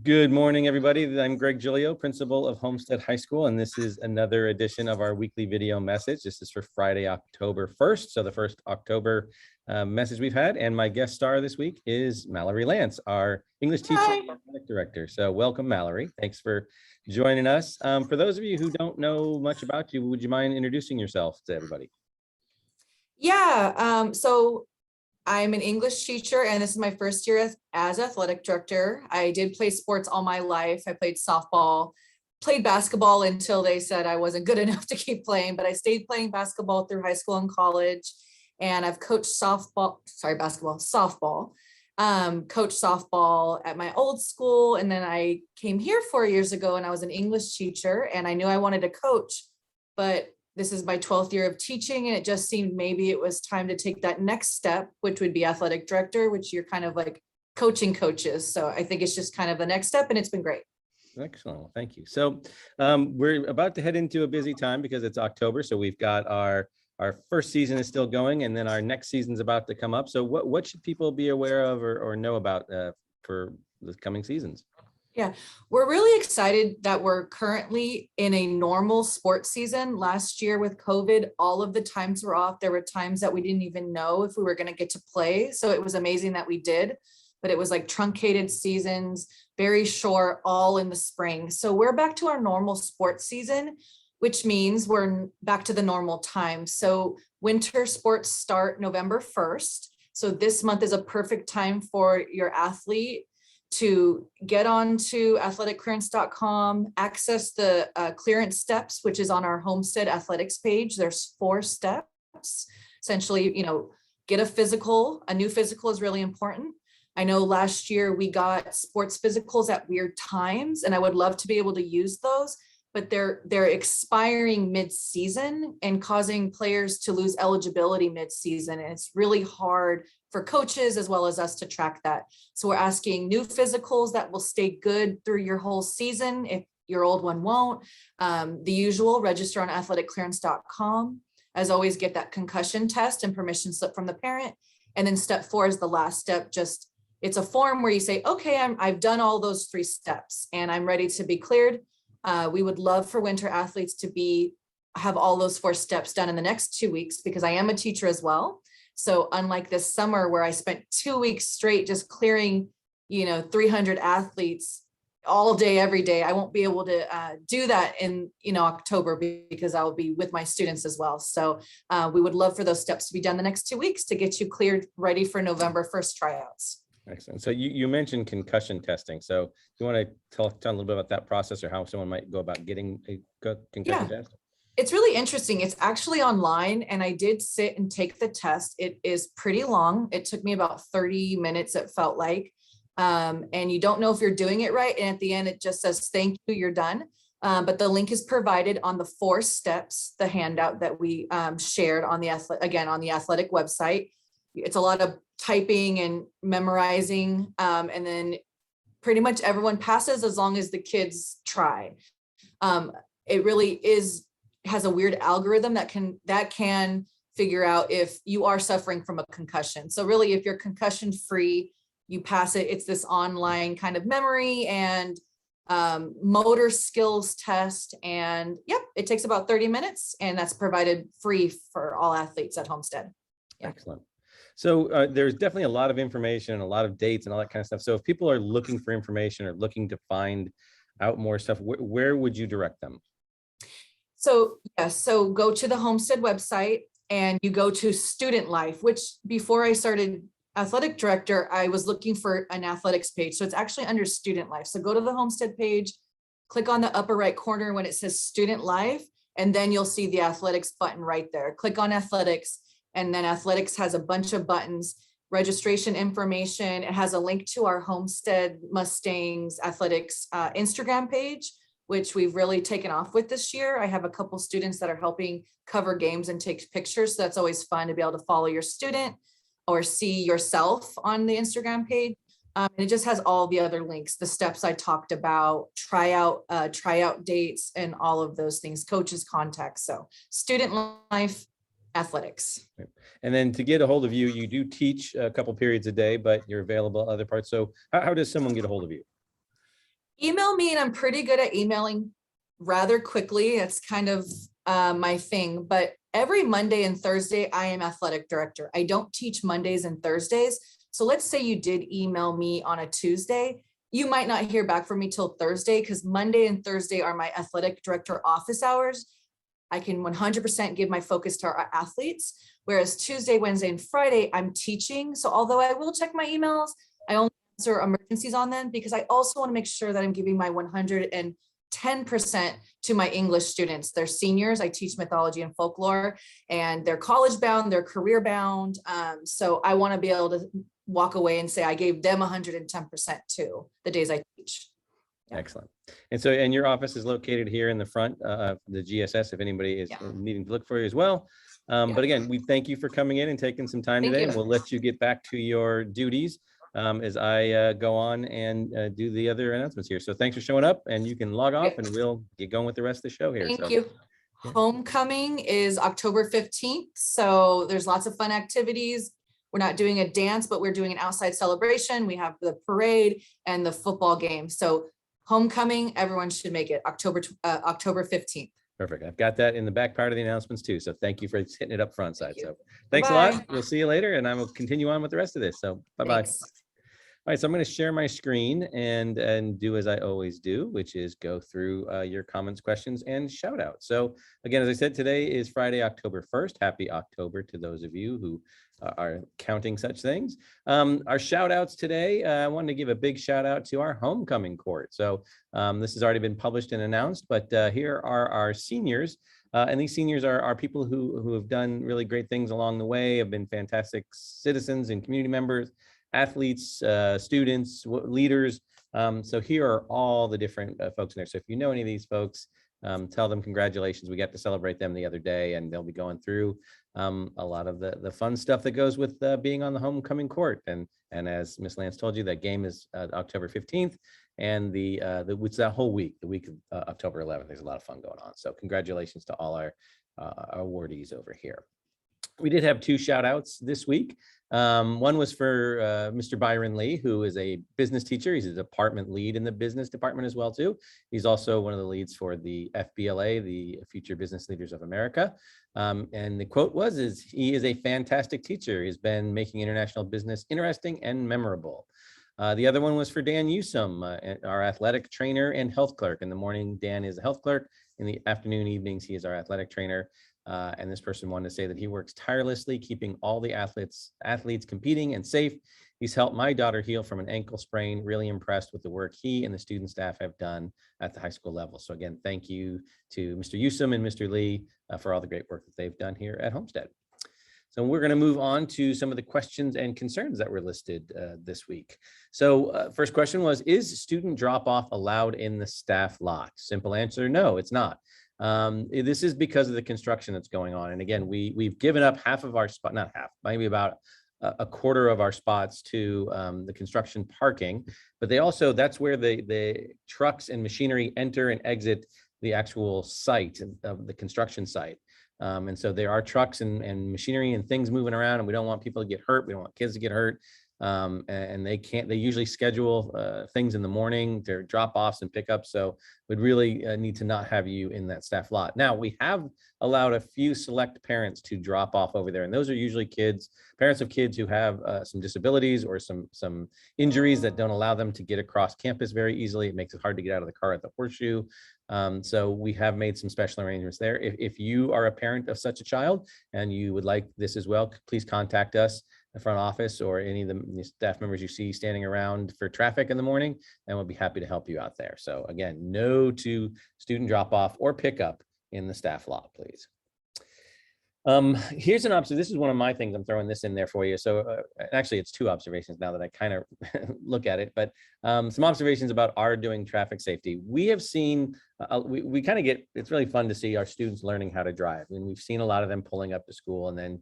Good morning, everybody. I'm Greg Giglio, principal of Homestead High School, and this is another edition of our weekly video message. This is for Friday, October 1st, so the first October message we've had. And my guest star this week is Mallory Lantz, our English teacher and athletic director. So welcome, Mallory. Thanks for joining us. For those of you who don't know much about you, would you mind introducing yourself to everybody? Yeah, so I'm an English teacher and this is my first year as athletic director. I did play sports all my life. I played softball, played basketball until they said I wasn't good enough to keep playing, but I stayed playing basketball through high school and college. And I've coached softball, coached softball at my old school. And then I came here 4 years ago and I was an English teacher and I knew I wanted to coach, but this is my 12th year of teaching, and it just seemed maybe it was time to take that next step, which would be athletic director, which you're kind of like coaching coaches. So I think it's just kind of the next step, and it's been great. Excellent. Well, thank you. So we're about to head into a busy time because it's October. So we've got our first season is still going, and then our next season's about to come up. So what should people be aware of or know about for the coming seasons? Yeah, we're really excited that we're currently in a normal sports season. Last year with COVID, all of the times were off. There were times that we didn't even know if we were going to get to play. So it was amazing that we did, but it was like truncated seasons, very short, all in the spring. So we're back to our normal sports season, which means we're back to the normal time. So winter sports start November 1st. So this month is a perfect time for your athlete to get onto athleticlearance.com, access the clearance steps, which is on our Homestead athletics page. There's 4 steps. Essentially, get a physical. A new physical is really important. I know last year we got sports physicals at weird times, and I would love to be able to use those, but they're expiring mid-season and causing players to lose eligibility mid-season. And it's really hard for coaches as well as us to track that. So we're asking new physicals that will stay good through your whole season if your old one won't. The usual, register on athleticlearance.com. As always, get that concussion test and permission slip from the parent. And then step 4 is the last step. It's a form where you say, okay, I've done all those 3 steps and I'm ready to be cleared. We would love for winter athletes to have all those 4 steps done in the next 2 weeks, because I am a teacher as well. So unlike this summer where I spent 2 weeks straight just clearing, 300 athletes all day, every day, I won't be able to do that in, October, because I'll be with my students as well. So we would love for those steps to be done the next 2 weeks to get you cleared, ready for November 1st tryouts. Excellent. So you mentioned concussion testing. So you want to tell a little bit about that process or how someone might go about getting a concussion test? It's really interesting. It's actually online, and I did sit and take the test. It is pretty long. It took me about 30 minutes, it felt like. And you don't know if you're doing it right. And at the end, it just says, thank you, you're done. But the link is provided on the 4 steps, the handout that we shared on the athletic website. It's a lot of typing and memorizing. And then pretty much everyone passes as long as the kids try. It really has a weird algorithm that can figure out if you are suffering from a concussion. So really, if you're concussion free, you pass it. It's this online kind of memory and motor skills test. And it takes about 30 minutes, and that's provided free for all athletes at Homestead. Yeah. Excellent. So there's definitely a lot of information and a lot of dates and all that kind of stuff. So if people are looking for information or looking to find out more stuff, where would you direct them? So go to the Homestead website and you go to student life, which before I started athletic director, I was looking for an athletics page. So it's actually under student life. So go to the Homestead page, click on the upper right corner when it says student life, and then you'll see the athletics button right there. Click on athletics, and then athletics has a bunch of buttons, registration information. It has a link to our Homestead Mustangs athletics Instagram page, which we've really taken off with this year. I have a couple students that are helping cover games and take pictures. So that's always fun to be able to follow your student or see yourself on the Instagram page. And it just has all the other links, the steps I talked about, tryout dates, and all of those things, coaches contacts. So student life, athletics. And then to get a hold of you, you do teach a couple periods a day, but you're available other parts. So how does someone get a hold of you? Email me, and I'm pretty good at emailing rather quickly. It's kind of my thing, but every Monday and Thursday, I am athletic director. I don't teach Mondays and Thursdays. So let's say you did email me on a Tuesday. You might not hear back from me till Thursday, because Monday and Thursday are my athletic director office hours. I can 100% give my focus to our athletes. Whereas Tuesday, Wednesday, and Friday, I'm teaching. So although I will check my emails, I only answer emergencies on them, because I also want to make sure that I'm giving my 110% to my English students. They're seniors. I teach mythology and folklore, and they're college bound, they're career bound. So I want to be able to walk away and say I gave them 110% too, the days I teach. Yeah. Excellent. And so, and your office is located here in the front of the GSS, if anybody is needing to look for you as well. But again, we thank you for coming in and taking some time today, and we'll let you get back to your duties as I go on and do the other announcements here. So thanks for showing up, and you can log off and we'll get going with the rest of the show here. Thank you. Yeah. Homecoming is October 15th. So there's lots of fun activities. We're not doing a dance, but we're doing an outside celebration. We have the parade and the football game. So homecoming, everyone should make it October 15th. Perfect. I've got that in the back part of the announcements too. So thank you for hitting it up front side. So thanks a lot. We'll see you later, and I will continue on with the rest of this. So bye-bye. All right, so I'm going to share my screen and do as I always do, which is go through your comments, questions, and shout out. So again, as I said, today is Friday, October 1st. Happy October to those of you who are counting such things. Our shout outs today, I wanted to give a big shout out to our homecoming court. So this has already been published and announced, but here are our seniors. And these seniors are people who have done really great things along the way, have been fantastic citizens and community members, athletes, students, leaders. So here are all the different folks in there. So if you know any of these folks, tell them congratulations. We got to celebrate them the other day, and they'll be going through a lot of the fun stuff that goes with being on the homecoming court. And as Miss Lantz told you, that game is October 15th, and it's that whole week, the week of October 11th. There's a lot of fun going on. So congratulations to all our awardees over here. We did have two shout outs this week. One was for Mr. Byron Lee, who is a business teacher. He's a department lead in the business department as well, too. He's also one of the leads for the FBLA, the Future Business Leaders of America. And the quote was, he is a fantastic teacher. He's been making international business interesting and memorable. The other one was for Dan Newsom, our athletic trainer and health clerk. In the morning, Dan is a health clerk. In the afternoon, evenings, he is our athletic trainer. And this person wanted to say that he works tirelessly, keeping all the athletes competing and safe. He's helped my daughter heal from an ankle sprain. Really impressed with the work he and the student staff have done at the high school level. So again, thank you to Mr. Newsom and Mr. Lee for all the great work that they've done here at Homestead. So we're going to move on to some of the questions and concerns that were listed this week. So first question was, is student drop-off allowed in the staff lot? Simple answer, no, it's not. This is because of the construction that's going on. And again, we've given up half of our spot, not half, maybe about a quarter of our spots to the construction parking, but that's where the trucks and machinery enter and exit the actual site of the construction site. And so there are trucks and machinery and things moving around, and we don't want people to get hurt. We don't want kids to get hurt. And they usually schedule things in the morning, their drop-offs and pickups. So we'd really need to not have you in that staff lot. Now, we have allowed a few select parents to drop off over there. And those are usually parents of kids who have some disabilities or some injuries that don't allow them to get across campus very easily. It makes it hard to get out of the car at the Horseshoe. So we have made some special arrangements there. If you are a parent of such a child and you would like this as well, please contact us, the front office, or any of the staff members you see standing around for traffic in the morning, and we'll be happy to help you out there. So again, no to student drop off or pickup in the staff lot, please. Here's an observation. This is one of my things. I'm throwing this in there for you. So actually, it's two observations now that I kind of look at it, but some observations about our doing traffic safety. We have seen, we kind of get, it's really fun to see our students learning how to drive. And we've seen a lot of them pulling up to school, and then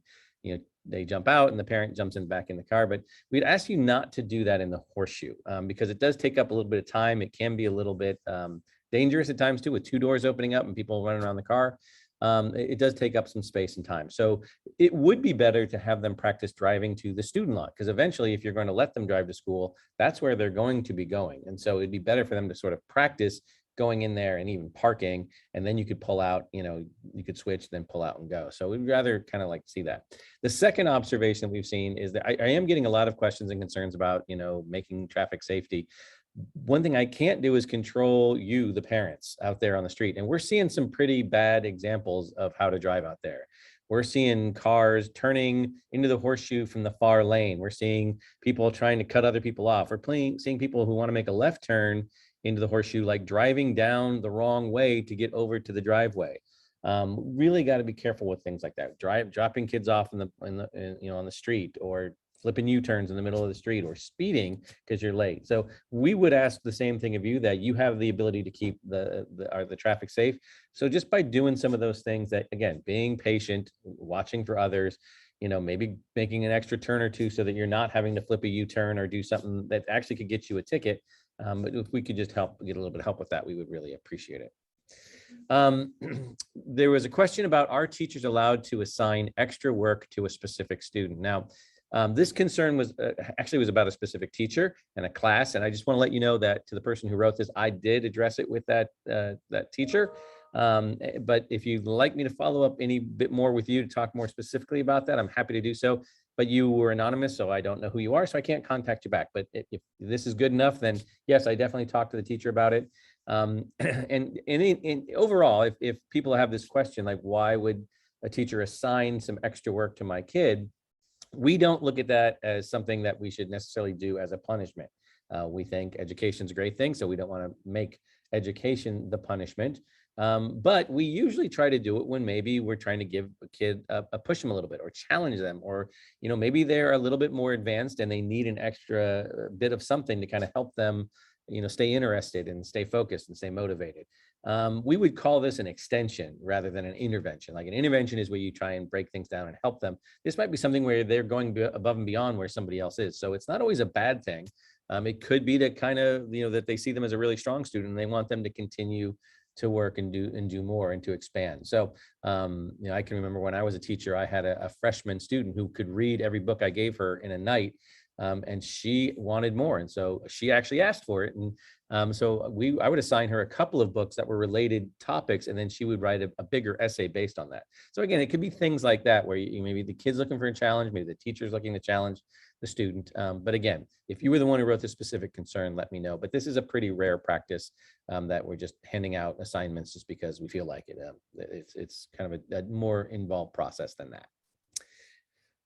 they jump out and the parent jumps back in the car. But we'd ask you not to do that in the Horseshoe because it does take up a little bit of time. It can be a little bit dangerous at times too, with two doors opening up and people running around the car. it does take up some space and time. So it would be better to have them practice driving to the student lot, because eventually if you're going to let them drive to school, that's where they're going to be going. And so it'd be better for them to sort of practice going in there and even parking, and then you could pull out, you could switch, then pull out and go. So we'd rather kind of like see that. The second observation we've seen is that I am getting a lot of questions and concerns about, making traffic safety. One thing I can't do is control you, the parents out there on the street. And we're seeing some pretty bad examples of how to drive out there. We're seeing cars turning into the horseshoe from the far lane. We're seeing people trying to cut other people off. We're seeing people who want to make a left turn into the horseshoe, like driving down the wrong way to get over to the driveway. Really got to be careful with things like that. Dropping kids off on the street, or flipping U-turns in the middle of the street, or speeding because you're late. So we would ask the same thing of you, that you have the ability to keep the traffic safe. So just by doing some of those things, that again, being patient, watching for others, maybe making an extra turn or two so that you're not having to flip a U-turn or do something that actually could get you a ticket. But if we could just get a little bit of help with that, we would really appreciate it. There was a question about, are teachers allowed to assign extra work to a specific student? Now, this concern was about a specific teacher and a class. And I just want to let you know that, to the person who wrote this, I did address it with that teacher. But if you'd like me to follow up any bit more with you to talk more specifically about that, I'm happy to do so. But you were anonymous, so I don't know who you are, so I can't contact you back. But if this is good enough, then yes, I definitely talked to the teacher about it. And overall, if people have this question, like, why would a teacher assign some extra work to my kid? We don't look at that as something that we should necessarily do as a punishment. We think education is a great thing, so we don't want to make education the punishment. But we usually try to do it when maybe we're trying to give a kid push them a little bit, or challenge them, or maybe they're a little bit more advanced and they need an extra bit of something to kind of help them stay interested and stay focused and stay motivated. We would call this an extension rather than an intervention. Like, an intervention is where you try and break things down and help them. This might be something where they're going above and beyond where somebody else is. So it's not always a bad thing. It could be that kind of, that they see them as a really strong student and they want them to continue to work and do more and to expand. So, I can remember when I was a teacher, I had a freshman student who could read every book I gave her in a night. And she wanted more. And so she actually asked for it. And so I would assign her a couple of books that were related topics, and then she would write a bigger essay based on that. So again, it could be things like that, where maybe the kid's looking for a challenge, maybe the teacher's looking to challenge the student. But again, if you were the one who wrote this specific concern, let me know. But this is a pretty rare practice, that we're just handing out assignments just because we feel like it. It's kind of a more involved process than that.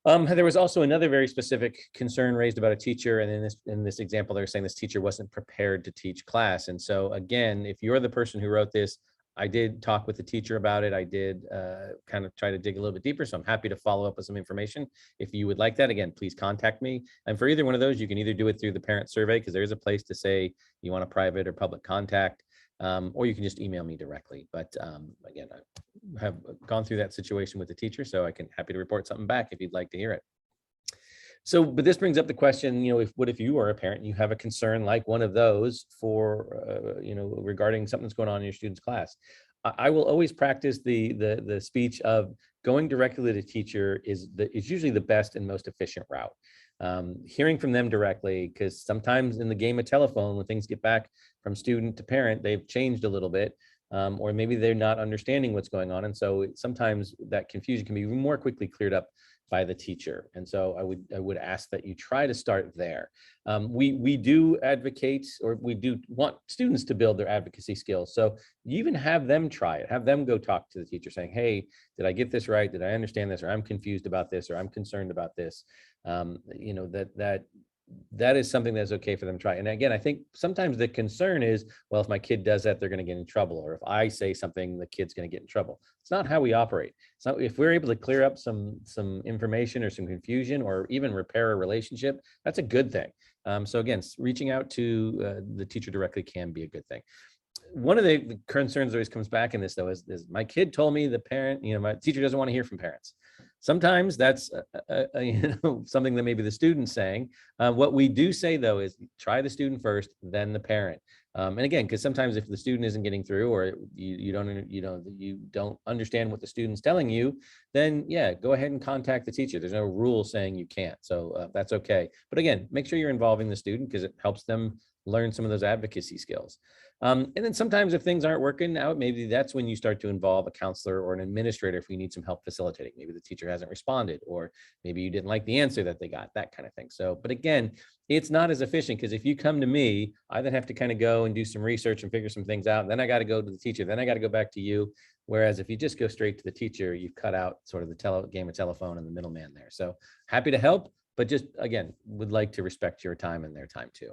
There was also another very specific concern raised about a teacher, and in this example, they're saying this teacher wasn't prepared to teach class. And so again, if you're the person who wrote this, I did talk with the teacher about it. I did kind of try to dig a little bit deeper, so I'm happy to follow up with some information. If you would like that, again, please contact me. And for either one of those, you can either do it through the parent survey, because there is a place to say you want a private or public contact, or you can just email me directly. But again, I have gone through that situation with the teacher, so I can happy to report something back if you'd like to hear it. So, but this brings up the question, what if you are a parent and you have a concern like one of those for, regarding something that's going on in your student's class? I will always practice the speech of going directly to the teacher is usually the best and most efficient route. Hearing from them directly, because sometimes in the game of telephone, when things get back from student to parent, they've changed a little bit, or maybe they're not understanding what's going on. And so sometimes that confusion can be more quickly cleared up by the teacher. And so I would ask that you try to start there. We do advocate, or we do want students to build their advocacy skills. So you even have them try it, have them go talk to the teacher saying, hey, did I get this right? Did I understand this? Or I'm confused about this, or I'm concerned about this. That is something that's okay for them to try. And again, I think sometimes the concern is, well, if my kid does that, they're going to get in trouble. Or if I say something, the kid's going to get in trouble. It's not how we operate. So if we're able to clear up some information or some confusion, or even repair a relationship, that's a good thing. So again, reaching out to the teacher directly can be a good thing. One of the concerns always comes back in this, though, is my kid told me the parent, my teacher doesn't want to hear from parents. Sometimes that's something that maybe the student's saying. What we do say though is try the student first, then the parent. And again, because sometimes if the student isn't getting through, or you don't understand what the student's telling you, then yeah, go ahead and contact the teacher. There's no rule saying you can't, so that's okay. But again, make sure you're involving the student because it helps them learn some of those advocacy skills. And then sometimes if things aren't working out, maybe that's when you start to involve a counselor or an administrator if we need some help facilitating. Maybe the teacher hasn't responded, or maybe you didn't like the answer that they got, that kind of thing. So, but again, it's not as efficient because if you come to me, I then have to kind of go and do some research and figure some things out. And then I got to go to the teacher. Then I got to go back to you. Whereas if you just go straight to the teacher, you've cut out sort of the game of telephone and the middleman there. So happy to help, but just again, would like to respect your time and their time too.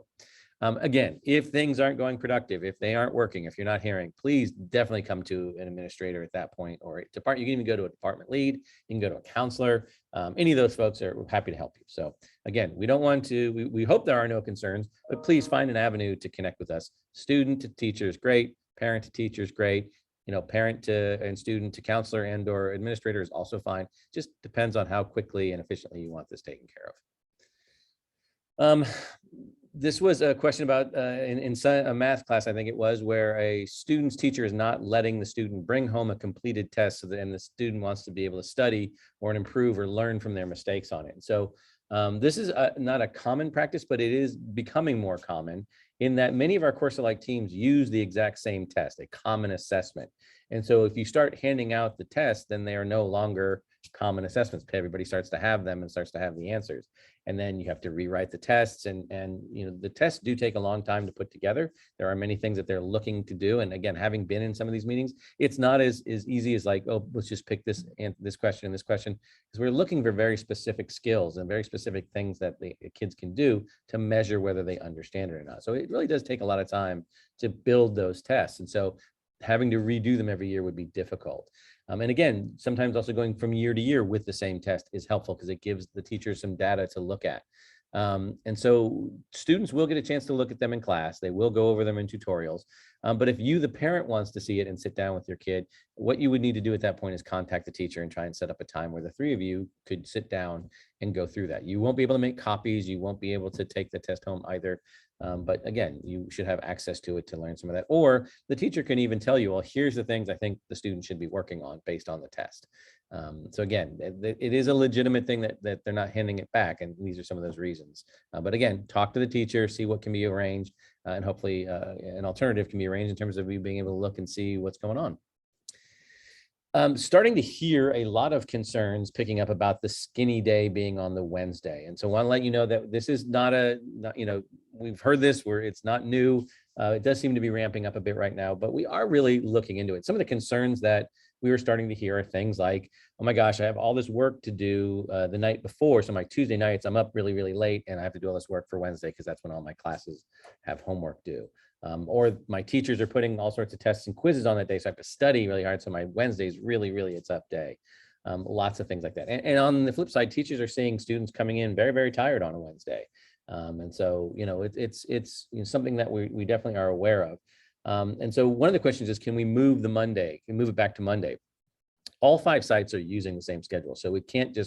Again, if things aren't going productive, if they aren't working, if you're not hearing, please definitely come to an administrator at that point, or a department. You can even go to a department lead. You can go to a counselor. Any of those folks are happy to help you. So again, we don't want to, we hope there are no concerns, but please find an avenue to connect with us. Student to teacher is great. Parent to teacher is great. Parent to and student to counselor and or administrator is also fine. Just depends on how quickly and efficiently you want this taken care of. This was a question about in a math class, I think it was, where a student's teacher is not letting the student bring home a completed test, and the student wants to be able to study or improve or learn from their mistakes on it. And so this is not a common practice, but it is becoming more common in that many of our course-alike teams use the exact same test, a common assessment. And so if you start handing out the tests, then they are no longer common assessments. Everybody starts to have them and starts to have the answers. And then you have to rewrite the tests, and the tests do take a long time to put together. There are many things that they're looking to do. And again, having been in some of these meetings, it's not as easy as like, oh, let's just pick this and this question and this question, because we're looking for very specific skills and very specific things that the kids can do to measure whether they understand it or not. So it really does take a lot of time to build those tests. And so having to redo them every year would be difficult. And again, sometimes also going from year to year with the same test is helpful because it gives the teachers some data to look at. And so students will get a chance to look at them in class. They will go over them in tutorials. But if you, the parent, wants to see it and sit down with your kid, what you would need to do at that point is contact the teacher and try and set up a time where the three of you could sit down and go through that. You won't be able to make copies. You won't be able to take the test home either. But again, you should have access to it to learn some of that. Or the teacher can even tell you, well, here's the things I think the student should be working on based on the test. So again, it is a legitimate thing that they're not handing it back. And these are some of those reasons. But again, talk to the teacher, see what can be arranged, and hopefully an alternative can be arranged in terms of you being able to look and see what's going on. Starting to hear a lot of concerns picking up about the skinny day being on the Wednesday. And so I want to let you know that this is not we've heard this where it's not new. It does seem to be ramping up a bit right now, but we are really looking into it. Some of the concerns that we were starting to hear are things like, oh my gosh, I have all this work to do the night before. So my Tuesday nights, I'm up really, really late and I have to do all this work for Wednesday because that's when all my classes have homework due. Or my teachers are putting all sorts of tests and quizzes on that day, so I have to study really hard. So my Wednesday is really, really a tough day. Lots of things like that. And on the flip side, teachers are seeing students coming in very, very tired on a Wednesday. And so, it's something that we definitely are aware of. And so one of the questions is, can we move the Monday? Can we move it back to Monday? All 5 sites are using the same schedule. So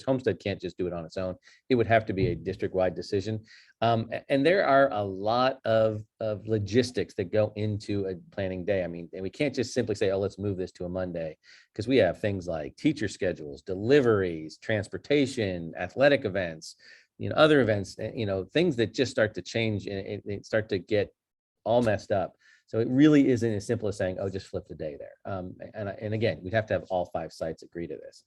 Homestead can't just do it on its own. It would have to be a district-wide decision. And there are a lot of logistics that go into a planning day. I mean, and we can't just simply say, oh, let's move this to a Monday, because we have things like teacher schedules, deliveries, transportation, athletic events, other events, things that just start to change and they start to get all messed up. So it really isn't as simple as saying, oh, just flip the day there. And again, we'd have to have all 5 sites agree to this.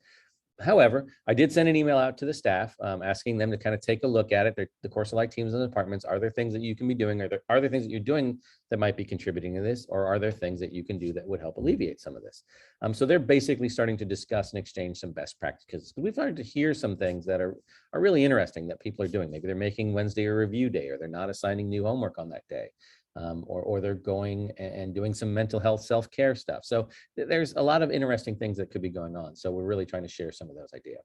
However, I did send an email out to the staff asking them to kind of take a look at it. The course-alike teams and departments, are there things that you can be doing? Are there things that you're doing that might be contributing to this? Or are there things that you can do that would help alleviate some of this? So they're basically starting to discuss and exchange some best practices. We've started to hear some things that are really interesting that people are doing. Maybe they're making Wednesday a review day, or they're not assigning new homework on that day. Or they're going and doing some mental health self-care stuff. So there's a lot of interesting things that could be going on. So we're really trying to share some of those ideas.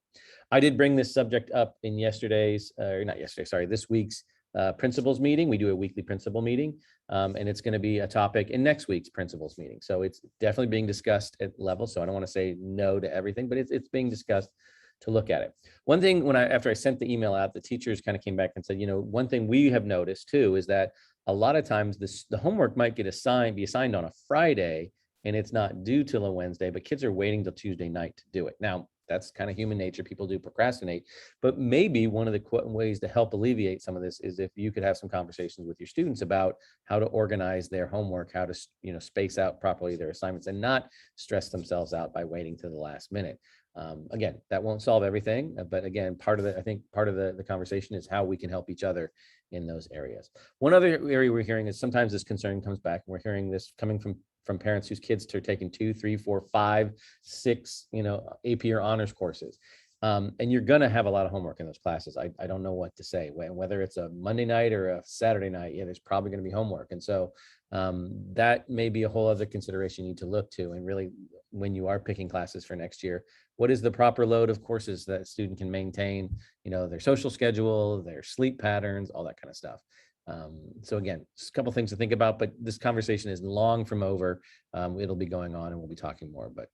I did bring this subject up in this week's principals meeting. We do a weekly principal meeting, and it's going to be a topic in next week's principals meeting. So it's definitely being discussed at level. So I don't want to say no to everything, but it's being discussed. to look at it. One thing, after I sent the email out, the teachers kind of came back and said, one thing we have noticed too is that a lot of times the homework might be assigned on a Friday, and it's not due till a Wednesday, but kids are waiting till Tuesday night to do it. Now, that's kind of human nature. People do procrastinate, but maybe one of the ways to help alleviate some of this is if you could have some conversations with your students about how to organize their homework, how to, space out properly their assignments and not stress themselves out by waiting to the last minute. Again, that won't solve everything, but again, part of the conversation is how we can help each other in those areas. One other area we're hearing is sometimes this concern comes back, and we're hearing this coming from parents whose kids are taking 2, 3, 4, 5, 6, AP or honors courses. And you're going to have a lot of homework in those classes. I don't know what to say, whether it's a Monday night or a Saturday night, there's probably going to be homework. And so that may be a whole other consideration you need to look to. And really, when you are picking classes for next year, what is the proper load of courses that a student can maintain, their social schedule, their sleep patterns, all that kind of stuff. So again, just a couple things to think about, but this conversation is long from over. It'll be going on and we'll be talking more, but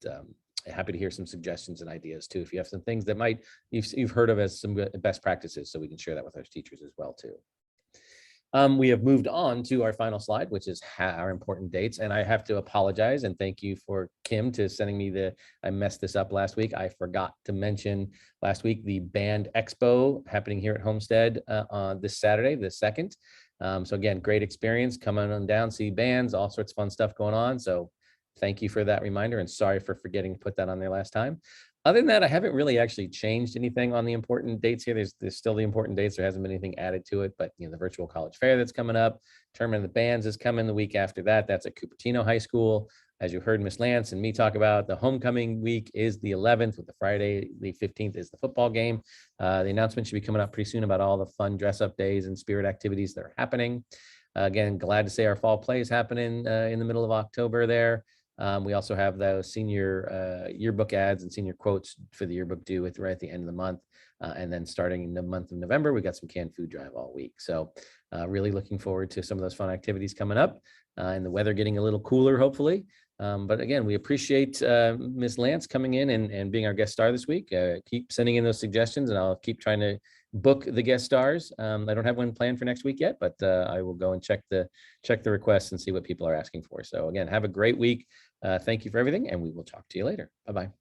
happy to hear some suggestions and ideas too. If you have some things that you've heard of as some good best practices, so we can share that with our teachers as well too. We have moved on to our final slide, which is our important dates. And I have to apologize and thank you for Kim to sending me I messed this up last week. I forgot to mention last week the Band Expo happening here at Homestead on this Saturday, the 2nd. So again, great experience, coming on down, see bands, all sorts of fun stuff going on. So thank you for that reminder and sorry for forgetting to put that on there last time. Other than that, I haven't really actually changed anything on the important dates here. There's still the important dates. There hasn't been anything added to it, but the virtual college fair that's coming up, Tournament of the Bands is coming the week after that. That's at Cupertino High School. As you heard Miss Lantz and me talk about, the homecoming week is the 11th, with the Friday, the 15th is the football game. The announcement should be coming up pretty soon about all the fun dress-up days and spirit activities that are happening. Again, glad to say our fall play is happening in the middle of October there. We also have those senior yearbook ads and senior quotes for the yearbook due right at the end of the month. And then starting in the month of November, we got some canned food drive all week. So really looking forward to some of those fun activities coming up and the weather getting a little cooler, hopefully. But again, we appreciate Ms. Lantz coming in and being our guest star this week. Keep sending in those suggestions and I'll keep trying to book the guest stars. I don't have one planned for next week yet, but I will go and check the requests and see what people are asking for. So again, have a great week. Thank you for everything, and we will talk to you later. Bye-bye.